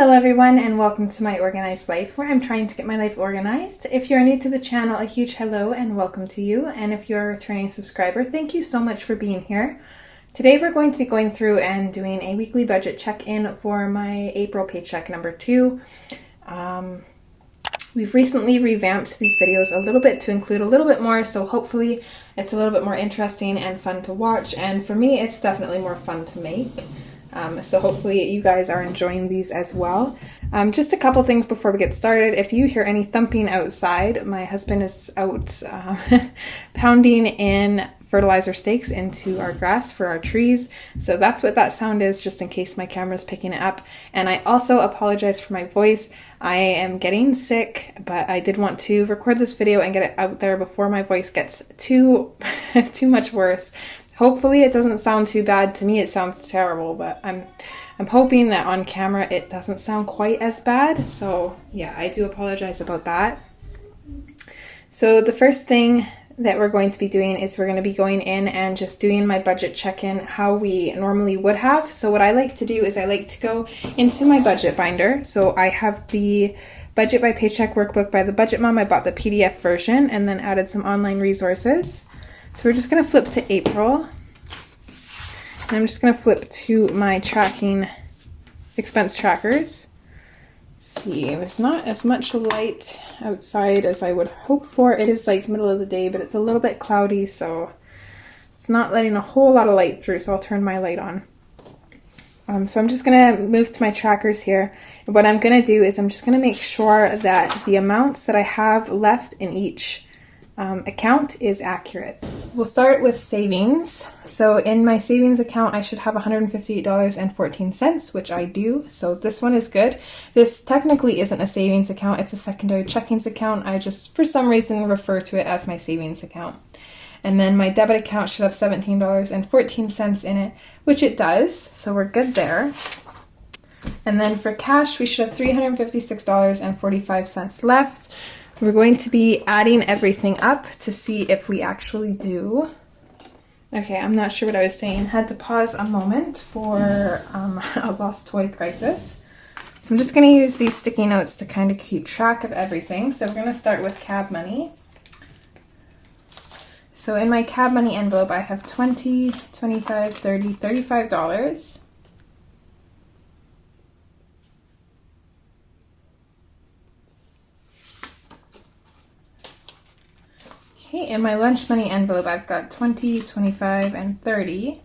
Hello everyone and welcome to my organized life where I'm trying to get my life organized. If you're new to the channel, a huge hello and welcome to you. And if you're a returning subscriber, thank you so much for being here. Today we're going to be going through and doing a weekly budget check-in for my April paycheck number 2. We've recently revamped these videos a little bit to include a little bit more, so hopefully it's a little bit more interesting and fun to watch. And for me, it's definitely more fun to make. So hopefully you guys are enjoying these as well. Just a couple things before we get started. If you hear any thumping outside, my husband is out pounding in fertilizer stakes into our grass for our trees. So that's what that sound is, just in case my camera's picking it up. And I also apologize for my voice. I am getting sick, but I did want to record this video and get it out there before my voice gets too much worse. Hopefully it doesn't sound too bad. To me it sounds terrible, but I'm hoping that on camera it doesn't sound quite as bad. So yeah, I do apologize about that. So the first thing that we're going to be doing is we're going to be going in and just doing my budget check-in how we normally would have. So what I like to do is I like to go into my budget binder. So I have the Budget by Paycheck workbook by the Budget Mom. I bought the PDF version and then added some online resources. So we're just going to flip to April, and I'm just going to flip to my tracking expense trackers. Let's see, there's not as much light outside as I would hope for. It is like middle of the day, but it's a little bit cloudy, so it's not letting a whole lot of light through, so I'll turn my light on. So I'm just going to move to my trackers here. And what I'm going to do is I'm just going to make sure that the amounts that I have left in each account is accurate. We'll start with savings. So in my savings account, I should have $158.14, which I do. So this one is good. This technically isn't a savings account. It's a secondary checkings account. I just, for some reason, refer to it as my savings account. And then my debit account should have $17.14 in it, which it does. So we're good there. And then for cash, we should have $356.45 left. We're going to be adding everything up to see if we actually do. Okay, I'm not sure what I was saying. Had to pause a moment for a lost toy crisis. So I'm just going to use these sticky notes to kind of keep track of everything. So we're going to start with cab money. So in my cab money envelope, I have $20, $25, $30, $35. Okay, in my lunch money envelope, I've got 20, 25, and 30.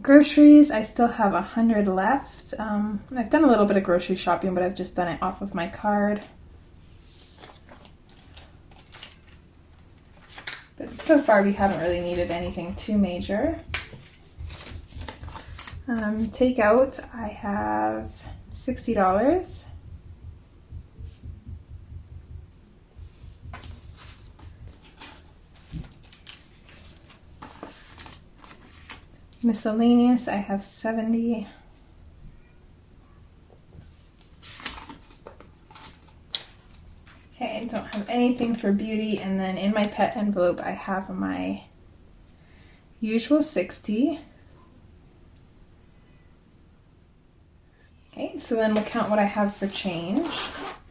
Groceries, I still have 100 left. I've done a little bit of grocery shopping, but I've just done it off of my card. But so far we haven't really needed anything too major. Takeout, I have $60. Miscellaneous, I have 70. Okay, I don't have anything for beauty, and then in my pet envelope I have my usual 60. Okay, so then we'll count what I have for change.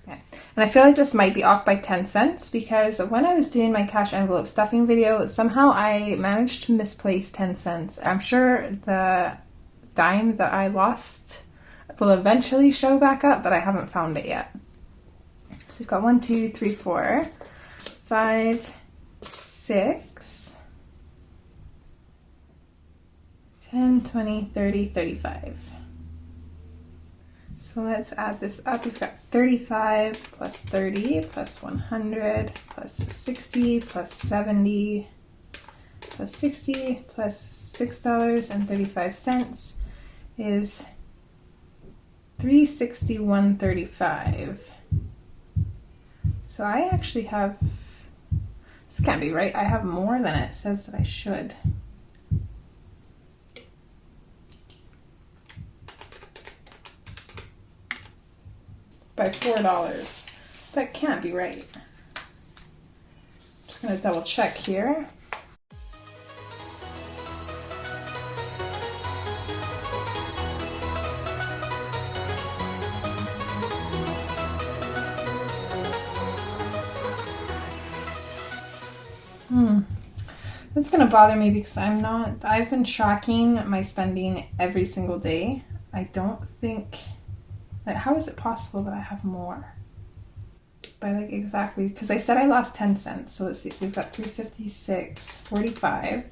Okay. And I feel like this might be off by 10 cents because when I was doing my cash envelope stuffing video, somehow I managed to misplace 10 cents. I'm sure the dime that I lost will eventually show back up, but I haven't found it yet. So we've got 1, 2, 3, 4, 5, 6, 10, 20, 30, 35. So let's add this up. We've got 35 plus 30 plus 100 plus 60 plus 70 plus 60 plus $6.35 is $361.35. So I actually have, this can't be right, I have more than it says that I should. by $4. That can't be right. Just gonna double check here. That's gonna bother me because I've been tracking my spending every single day. I don't think, like, how is it possible that I have more? By like exactly, because I said I lost 10 cents. So let's see, so we've got 356.45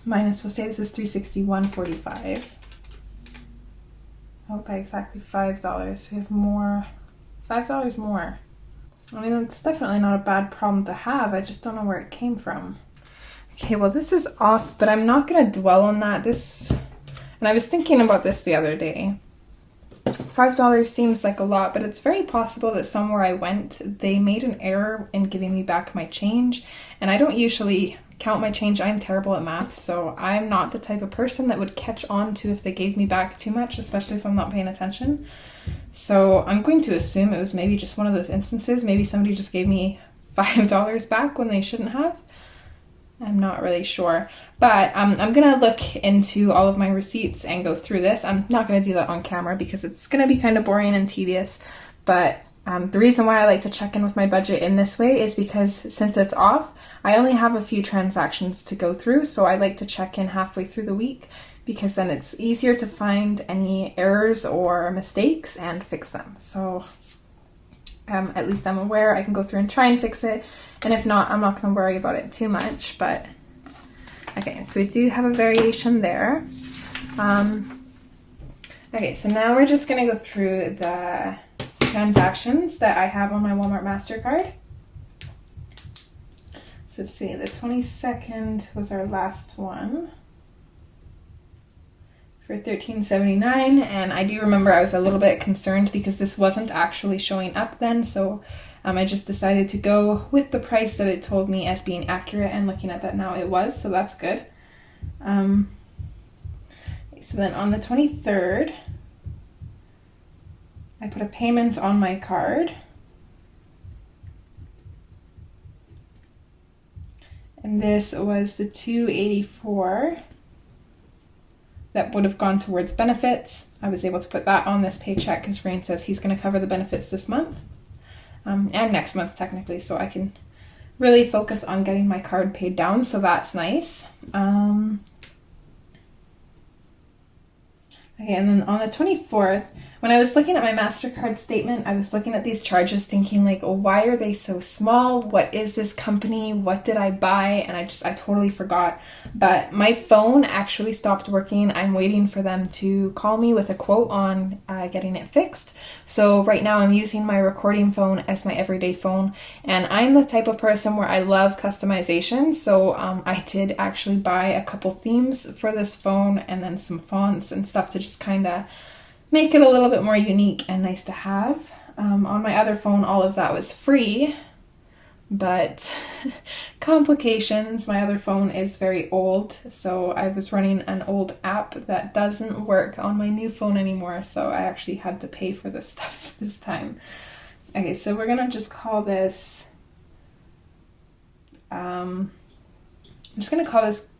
minus, we'll say this is 361.45. Oh, by exactly $5. We have more, $5 more. I mean, it's definitely not a bad problem to have. I just don't know where it came from. Okay, well, this is off, but I'm not going to dwell on that. And I was thinking about this the other day. $5 seems like a lot, but it's very possible that somewhere I went, they made an error in giving me back my change. And I don't usually count my change. I'm terrible at math, so I'm not the type of person that would catch on to if they gave me back too much, especially if I'm not paying attention. So I'm going to assume it was maybe just one of those instances. Maybe somebody just gave me $5 back when they shouldn't have. I'm not really sure, but I'm going to look into all of my receipts and go through this. I'm not going to do that on camera because it's going to be kind of boring and tedious, but the reason why I like to check in with my budget in this way is because since it's off, I only have a few transactions to go through, so I like to check in halfway through the week because then it's easier to find any errors or mistakes and fix them. So at least I'm aware. I can go through and try and fix it. And if not, I'm not going to worry about it too much. But okay, so we do have a variation there. Okay, so now we're just going to go through the transactions that I have on my Walmart Mastercard. So let's see, the 22nd was our last one for $13.79, and I do remember I was a little bit concerned because this wasn't actually showing up then, so I just decided to go with the price that it told me as being accurate, and looking at that now it was, so that's good. So then on the 23rd, I put a payment on my card, and this was the $284 that would have gone towards benefits. I was able to put that on this paycheck because Rain says he's going to cover the benefits this month and next month technically, so I can really focus on getting my card paid down, so that's nice. Okay, and then on the 24th, when I was looking at my Mastercard statement, I was looking at these charges thinking like, oh, why are they so small? What is this company? What did I buy? And I totally forgot. But my phone actually stopped working. I'm waiting for them to call me with a quote on getting it fixed. So right now I'm using my recording phone as my everyday phone. And I'm the type of person where I love customization. So I did actually buy a couple themes for this phone and then some fonts and stuff to just kind of make it a little bit more unique and nice to have. On my other phone, all of that was free, but complications. My other phone is very old, so I was running an old app that doesn't work on my new phone anymore, so I actually had to pay for this stuff this time. Okay, so we're gonna just call this, I'm just gonna call this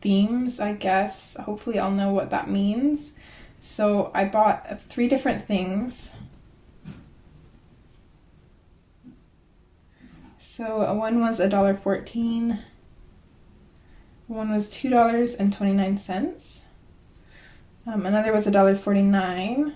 themes, I guess. Hopefully I'll know what that means. So I bought 3 different things. So one was $1.14. One was $2.29. Another was $1.49. And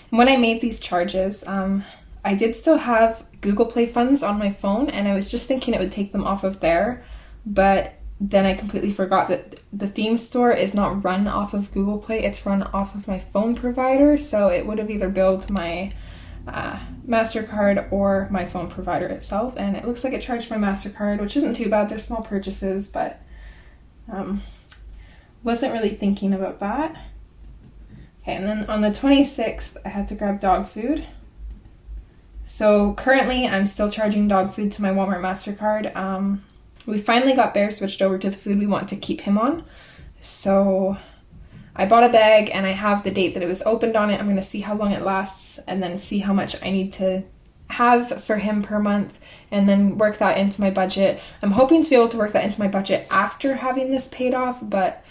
when I made these charges, I did still have Google Play funds on my phone, and I was just thinking it would take them off of there, but then I completely forgot that the theme store is not run off of Google Play, it's run off of my phone provider, so it would have either billed my Mastercard or my phone provider itself, and it looks like it charged my Mastercard, which isn't too bad. They're small purchases, but wasn't really thinking about that. Okay, and then on the 26th, I had to grab dog food. So currently, I'm still charging dog food to my Walmart Mastercard. We finally got Bear switched over to the food we want to keep him on. So I bought a bag and I have the date that it was opened on it. I'm going to see how long it lasts and then see how much I need to have for him per month and then work that into my budget. I'm hoping to be able to work that into my budget after having this paid off, but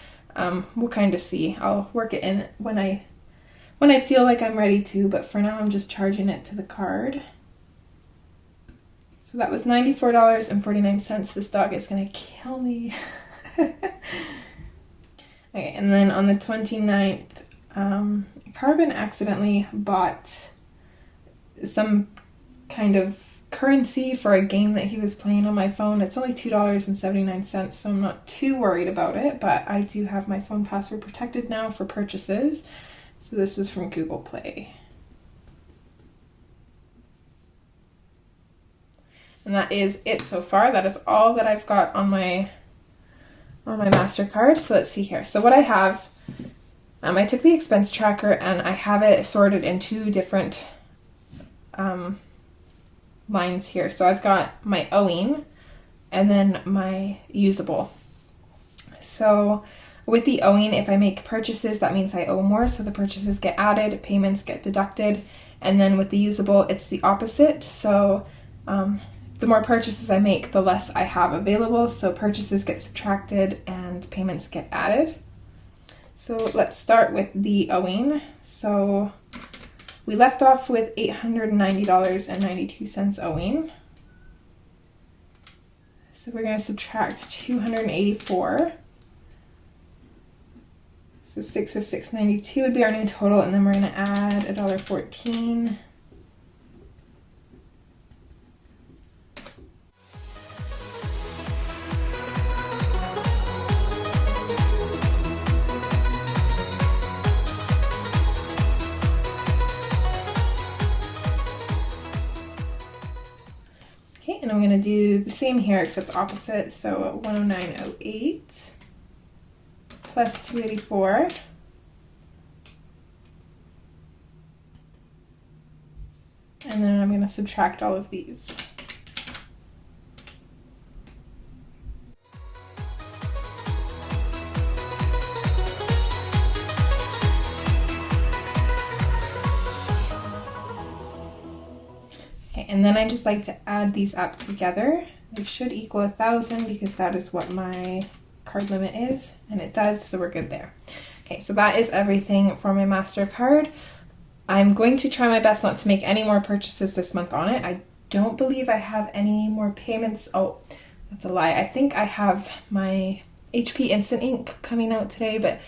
we'll kind of see. I'll work it in when I feel like I'm ready to, but for now I'm just charging it to the card. So that was $94.49. This dog is going to kill me. Okay, and then on the 29th, Carbon accidentally bought some kind of currency for a game that he was playing on my phone. It's only $2.79, so I'm not too worried about it, but I do have my phone password protected now for purchases. So this was from Google Play. And that is it so far. That is all that I've got on my Mastercard. So let's see here. So what I have, I took the expense tracker and I have it sorted in two different lines here. So I've got my owing and then my usable. So with the owing, if I make purchases, that means I owe more. So the purchases get added, payments get deducted. And then with the usable, it's the opposite. So the more purchases I make, the less I have available. So purchases get subtracted and payments get added. So let's start with the owing. So we left off with $890.92 owing. So we're going to subtract 284. So 6 of 692 would be our new total, and then we're going to add $1.14. Okay, and I'm going to do the same here except opposite, so 109.08 plus 284 and then I'm going to subtract all of these. And then I just like to add these up together. They should equal 1,000 because that is what my card limit is, and it does, so we're good there. Okay, so that is everything for my Mastercard. I'm going to try my best not to make any more purchases this month on it. I don't believe I have any more payments. Oh, that's a lie. I think I have my HP Instant Ink coming out today, but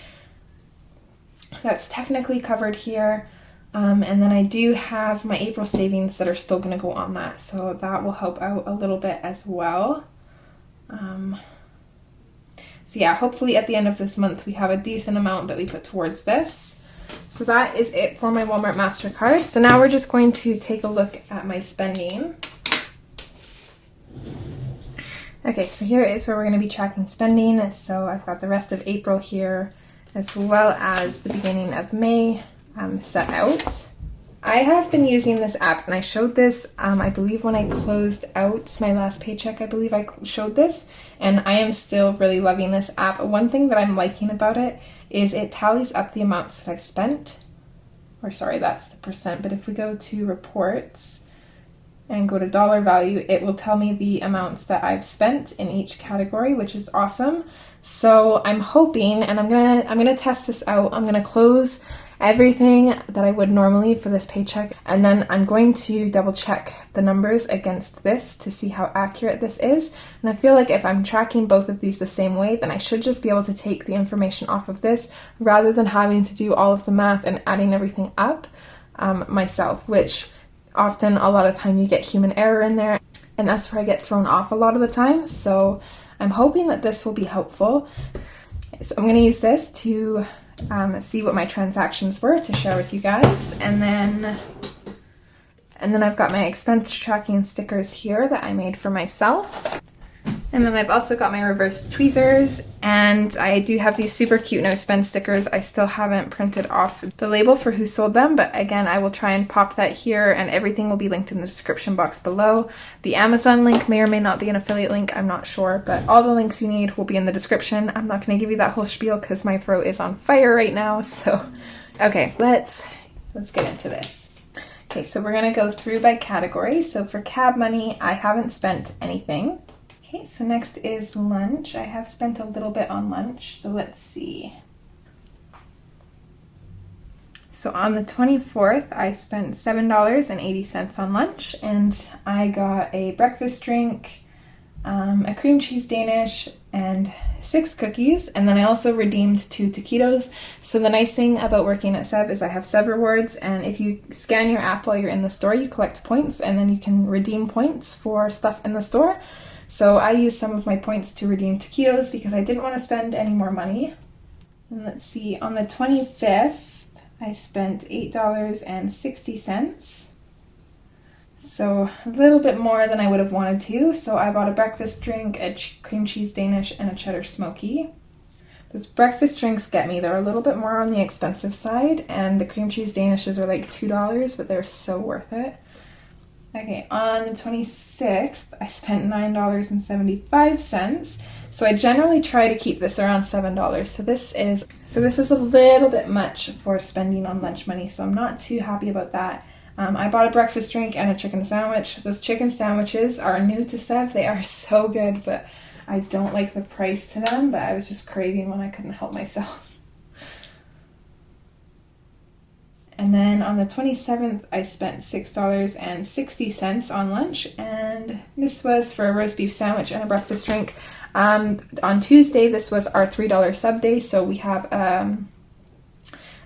that's technically covered here. And then I do have my April savings that are still going to go on that, so that will help out a little bit as well. So yeah, hopefully at the end of this month we have a decent amount that we put towards this. So that is it for my Walmart Mastercard. So now we're just going to take a look at my spending. Okay, so here is where we're going to be tracking spending. So I've got the rest of April here as well as the beginning of May set out. I have been using this app, and I showed this, I believe when I closed out my last paycheck, I believe I showed this, and I am still really loving this app. One thing that I'm liking about it is it tallies up the amounts that I've spent, or sorry, that's the percent, but if we go to reports and go to dollar value, it will tell me the amounts that I've spent in each category, which is awesome. So I'm hoping, and I'm gonna test this out. I'm gonna close everything that I would normally for this paycheck, and then I'm going to double check the numbers against this to see how accurate this is. And I feel like if I'm tracking both of these the same way, then I should just be able to take the information off of this rather than having to do all of the math and adding everything up myself, which often a lot of time you get human error in there, and that's where I get thrown off a lot of the time. So I'm hoping that this will be helpful. So I'm going to use this to see what my transactions were to share with you guys, and then I've got my expense tracking stickers here that I made for myself. And then I've also got my reverse tweezers, and I do have these super cute no spend stickers. I still haven't printed off the label for who sold them, but again, I will try and pop that here, and everything will be linked in the description box below. The Amazon link may or may not be an affiliate link, I'm not sure, but all the links you need will be in the description. I'm not going to give you that whole spiel because my throat is on fire right now, so okay, let's get into this. Okay, so we're going to go through by category. So for cab money, I haven't spent anything. Okay, so next is lunch. I have spent a little bit on lunch, so let's see. So on the 24th, I spent $7.80 on lunch, and I got a breakfast drink, a cream cheese Danish, and 6 cookies, and then I also redeemed 2 taquitos. So the nice thing about working at Sev is I have Sev rewards, and if you scan your app while you're in the store, you collect points, and then you can redeem points for stuff in the store. So I used some of my points to redeem taquitos because I didn't want to spend any more money. And let's see, on the 25th, I spent $8.60. So a little bit more than I would have wanted to. So I bought a breakfast drink, a cream cheese Danish, and a cheddar smoky. Those breakfast drinks get me. They're a little bit more on the expensive side, and the cream cheese Danishes are like $2, but they're so worth it. Okay, on the 26th, I spent $9.75. So I generally try to keep this around $7. So this is a little bit much for spending on lunch money, so I'm not too happy about that. I bought a breakfast drink and a chicken sandwich. Those chicken sandwiches are new to Sev. They are so good, but I don't like the price to them, but I was just craving one. I couldn't help myself. And then on the 27th, I spent $6.60 on lunch, and this was for a roast beef sandwich and a breakfast drink. On Tuesday, this was our $3 sub day, so we have a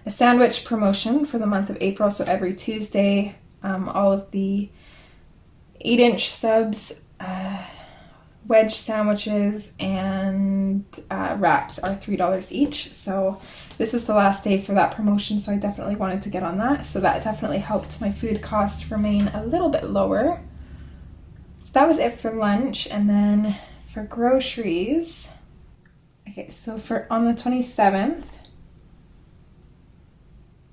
sandwich promotion for the month of April. So every Tuesday, all of the 8-inch subs, wedge sandwiches, and wraps are $3 each. So this was the last day for that promotion, so I definitely wanted to get on that. So that definitely helped my food cost remain a little bit lower. So that was it for lunch. And then for groceries, okay, so on the 27th,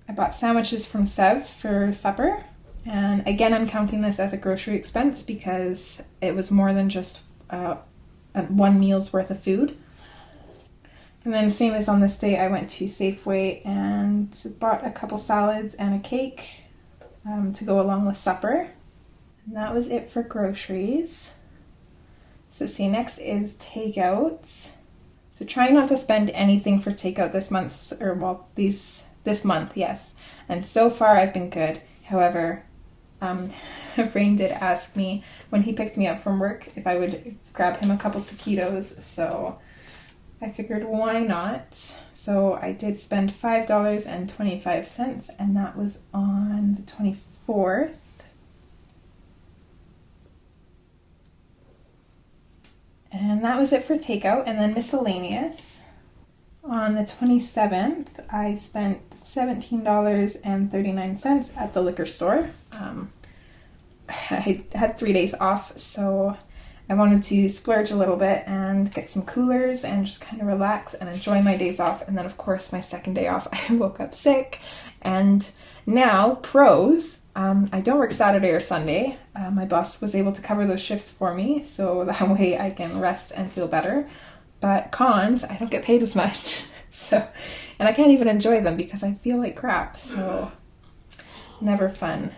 I bought sandwiches from Sev for supper. And again, I'm counting this as a grocery expense because it was more than just one meal's worth of food. And then same as on this day, I went to Safeway and bought a couple salads and a cake to go along with supper. And that was it for groceries. So see, next is takeout. So trying not to spend anything for takeout this month, this month, yes. And so far I've been good. However, Rain did ask me when he picked me up from work if I would grab him a couple taquitos, so I figured why not. So I did spend $5.25, and that was on the 24th. And that was it for takeout. And then miscellaneous. On the 27th, I spent $17.39 at the liquor store. I had 3 days off, so I wanted to splurge a little bit and get some coolers and just kind of relax and enjoy my days off. And then, of course, my second day off, I woke up sick. And now, pros, I don't work Saturday or Sunday. My boss was able to cover those shifts for me, so that way I can rest and feel better. But cons, I don't get paid as much. And I can't even enjoy them because I feel like crap. So never fun.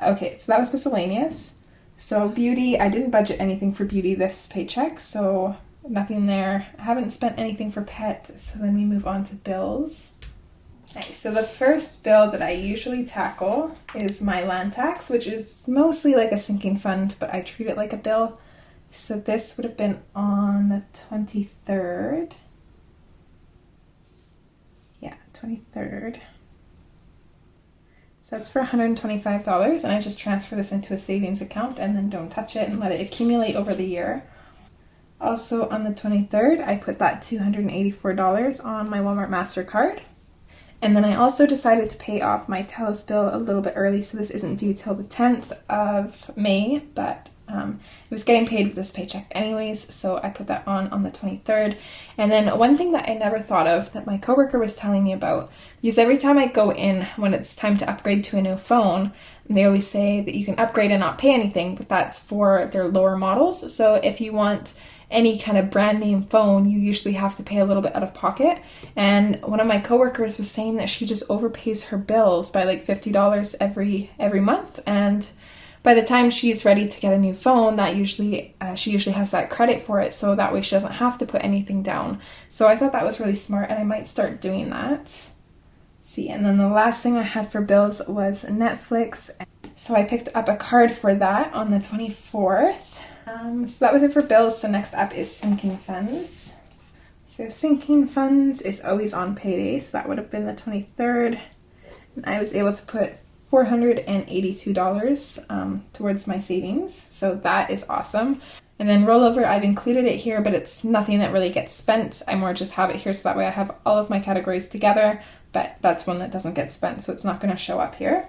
Okay, so that was miscellaneous. So beauty, I didn't budget anything for beauty this paycheck, so nothing there. I haven't spent anything for pet, so then we move on to bills. Okay, so the first bill that I usually tackle is my land tax, which is mostly like a sinking fund, but I treat it like a bill. So this would have been on the 23rd. Yeah, 23rd. So that's for $125, and I just transfer this into a savings account and then don't touch it and let it accumulate over the year. Also on the 23rd, I put that $284 on my Walmart Mastercard. And then I also decided to pay off my TELUS bill a little bit early, so this isn't due till the 10th of May, but it was getting paid with this paycheck anyways, so I put that on the 23rd. And then one thing that I never thought of that my coworker was telling me about, because every time I go in when it's time to upgrade to a new phone, they always say that you can upgrade and not pay anything, but that's for their lower models. So if you want any kind of brand name phone, you usually have to pay a little bit out of pocket. And one of my coworkers was saying that she just overpays her bills by like $50 every month, and by the time she's ready to get a new phone, that usually she usually has that credit for it, so that way she doesn't have to put anything down. So I thought that was really smart, and I might start doing that. See, and then the last thing I had for bills was Netflix, so I picked up a card for that on the 24th. So that was it for bills. So next up is sinking funds. So sinking funds is always on payday, so that would have been the 23rd. And I was able to put $482 towards my savings, so that is awesome. And then rollover, I've included it here, but it's nothing that really gets spent. I more just have it here so that way I have all of my categories together, but that's one that doesn't get spent, so it's not going to show up here.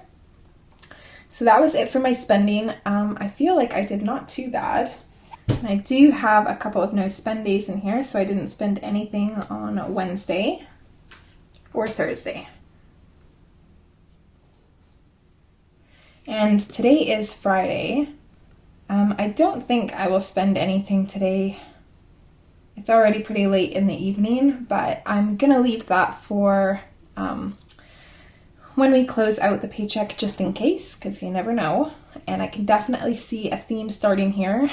So that was it for my spending. I feel like I did not too bad. And I do have a couple of no spend days in here, so I didn't spend anything on Wednesday or Thursday. And today is Friday. I don't think I will spend anything today. It's already pretty late in the evening, but I'm gonna leave that for when we close out the paycheck, just in case, because you never know. And I can definitely see a theme starting here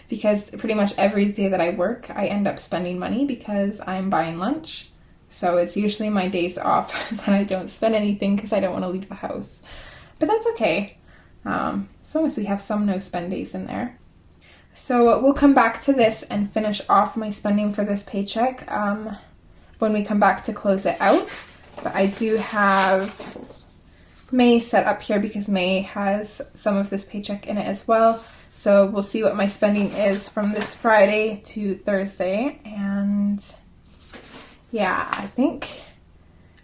because pretty much every day that I work, I end up spending money because I'm buying lunch. So it's usually my days off that I don't spend anything because I don't want to leave the house. But that's okay, as long as we have some no spend days in there. So we'll come back to this and finish off my spending for this paycheck when we come back to close it out. But I do have May set up here because May has some of this paycheck in it as well. So we'll see what my spending is from this Friday to Thursday. And yeah, I think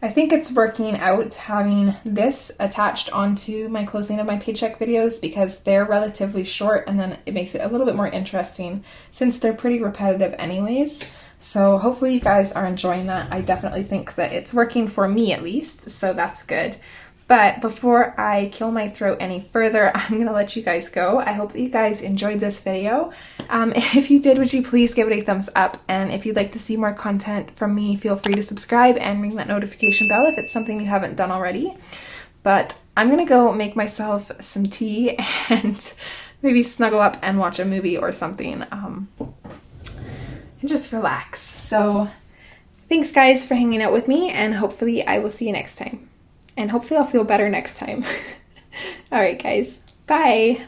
it's working out having this attached onto my closing of my paycheck videos because they're relatively short, and then it makes it a little bit more interesting since they're pretty repetitive anyways. So hopefully you guys are enjoying that. I definitely think that it's working for me at least, so that's good. But before I kill my throat any further, I'm going to let you guys go. I hope that you guys enjoyed this video. If you did, would you please give it a thumbs up? And if you'd like to see more content from me, feel free to subscribe and ring that notification bell if it's something you haven't done already. But I'm going to go make myself some tea and maybe snuggle up and watch a movie or something and just relax. So thanks guys for hanging out with me, and hopefully I will see you next time. And hopefully I'll feel better next time. All right, guys. Bye.